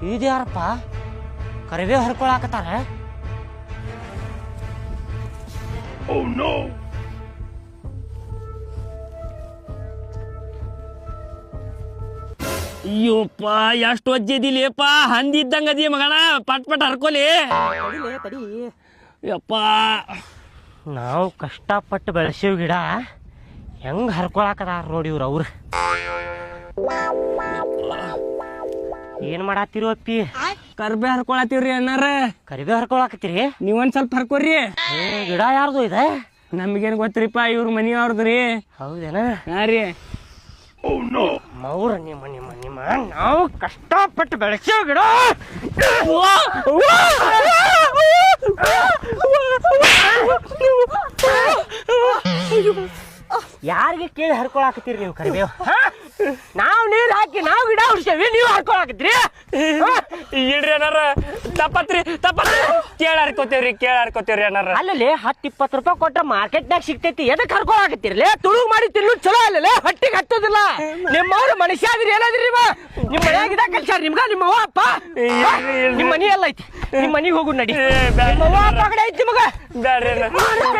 ಇದ್ಯಾರಪ್ಪ ಕರಿಬೇವು ಹರ್ಕೊಳಕತ್ತಾರ. ಅಯ್ಯೋಪ್ಪ ಎಷ್ಟು ಒಜ್ಜಿದಿಲಿಯಪ್ಪ, ಹಂದಿದ್ದಂಗ ಅದಿ ಮಗಣ, ಪಟ್ ಪಟ್ ಹರ್ಕೊಲಿ. ಯಪ್ಪ ನಾವು ಕಷ್ಟಪಟ್ಟು ಬೆಳೆಸಿವ್ ಗಿಡ ಹೆಂಗ್ ಹರ್ಕೊಳಕತ್ತಾರ ನೋಡಿ ಅವ್ರು. ಏನ್ ಮಾಡಾತಿರು ಅಪ್ಪಿ? ಕರ್ಬೇ ಹರ್ಕೊಳತ್ತೀವ್ರಿ ಅಣ್ಣಾರ. ಕರಿಬೇವು ಹರ್ಕೊಳಕತ್ತೀರಿ? ನೀವೊಂದ್ ಸ್ವಲ್ಪ ಹರ್ಕೋರಿ. ಗಿಡ ಯಾರ್ದು ಇದೆ? ನಮ್ಗೇನ್ ಗೊತ್ತ್ರಿಪ್ಪ, ಇವ್ರ ಮನಿ ಅವ್ರದ್ರಿ. ಹೌದೇನ? ಹಾ ರೀ. ಮೌರ ನಿಮ್ಮ ನಾವು ಕಷ್ಟಪಟ್ಟು ಬೆಳೆಸೋ ಗಿಡ. ಯಾರಿಗೆ ಕೇಳಿ ಹರ್ಕೊಳಕತ್ತೀರಿ ನೀವು ಕರಿಬೇವು? ನಾವು ನೀರು ಹಾಕಿ ನಾವು ಗಿಡ ಉಡ್ಸೇವಿ, ನೀವು ಹರ್ಕೊಳಕತ್ತೀರಿ? ಇಡ್ರಿ ಅಣ್ಣಾರ, ತಪ್ಪತ್ರಿ ಕೇಳ ಹರ್ಕೋತೇವ್ರಿ ಅಣ್ಣಾರ. ಅಲ್ಲಲ್ಲಿ 10-20 ರೂಪಾಯಿ ಕೊಟ್ರೆ ಮಾರ್ಕೆಟ್ನಾಗ ಸಿಗ್ತೈತಿ, ಎದಕ್ ಹರ್ಕೊಳಕತ್ತೀರಲೇ? ತುಳುಗ್ ಮಾಡಿ ತಿನ್ನು ಚಲೋ ಅಲ್ಲಲೇ, ಹೊಟ್ಟಿಗೆ ಹತ್ತೋದಿಲ್ಲ. ನಿಮ್ಮವ್ರು ಮನುಷ್ಯ ಆದ್ರಿ, ಏನಾದ್ರಿ ನಿಮ್ಮ ಮನ್ಯಾಗಿದ ಕಲ್ಸ್ಯಾರ ನಿಮ್ಗ ನಿಮ್ಮ ಅವ್ವ ಅಪ್ಪ? ನಿಮ್ಮ ಮನಿ ಎಲ್ಲ ಐತಿ, ನಿಮ್ಮ ಮನಿಗೆ ಹೋಗು ನಡಿ. ನಿಮ್ಮ ಅವ್ವ ಅಪ್ಪ ಕಡೆ ಐತಿ ನಿಮಗ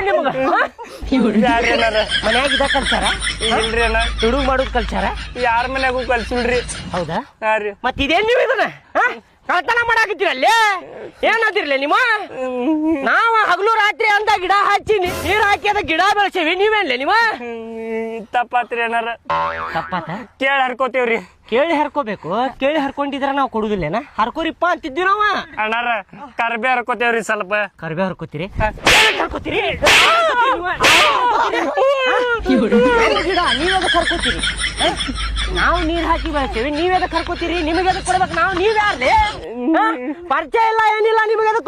ನಿಮಗ ಮನ್ಯಾಗಿದ ಕಲ್ಸ್ಯಾರ? ಇಲ್ರಿ ಅಣ್ಣ, ತುಳುಗ್ ಮಾಡೋದು ಕಲ್ಸ್ಯಾರ? ಯಾರ ಮನ್ಯಾಗೂ ಕಲ್ಸಿಲ್ರಿ. ಹೌದಾ? ಹಾ ರೀ. ಮತ್ ಇದೇನ್ ನೀವು ಇದನ್ನ ಕಳ್ತನ ಮಾಡಾಕತ್ತೀರಲ್ಲೇ? ಏನಾದಿರ್ಲಿ ನಿಮ್ಮ? ನಾವು ಹಗಲು ರಾತ್ರಿ ಅಂತ ಗಿಡ ಹಚ್ಚಿ ನೀರ್ ಹಾಕಿ ಅದ ಗಿಡ ಬೆಳೆಸೇವಿ, ನೀವೇನ್ಲೇ ನಿಮ್ಮ? ತಪ್ಪಾತ್ರಿ ಅಣ್ಣಾರ. ತಪ್ಪಾತ? ಕೇಳ ಹರ್ಕೋತೇವ್ರಿ. ಕೇಳಿ ಹರ್ಕೋಬೇಕು, ಕೇಳಿ ಹರ್ಕೊಂಡಿದ್ರ ನಾವು ಕೊಡುದಿಲ್ಲೇನ? ಹರ್ಕೋರಿಪ್ಪ ಅಂತಿದ್ವಿ ನಾವ. ಅಣ್ಣಾರ ಕರ್ಬೇ ಹರ್ಕೋತೇವ್ರಿ ಸ್ವಲ್ಪ. ಕರ್ಬೇ ಹರ್ಕೋತೀರಿ? ಹರ್ಕೋತೀರಿ ಗಿಡ ನೀವೇದಕ್ ಹರ್ಕೋತೀರಿ? ನಾವು ನೀರ್ ಹಾಕಿ ಬೆಳೆಸೇವಿ, ನೀವೇದಕ್ ಹರ್ಕೋತೀರಿ? ನಿಮಗೆ ಅದಕ್ಕೆ ಕೊಡ್ಬೇಕು ನಾವು? ನೀವ್ ಯಾರ್ಲಿ? ಪರಿಚಯ ಇಲ್ಲ ಏನಿಲ್ಲ, ನಿಮಗೆ ಅದಕ್ಕೆ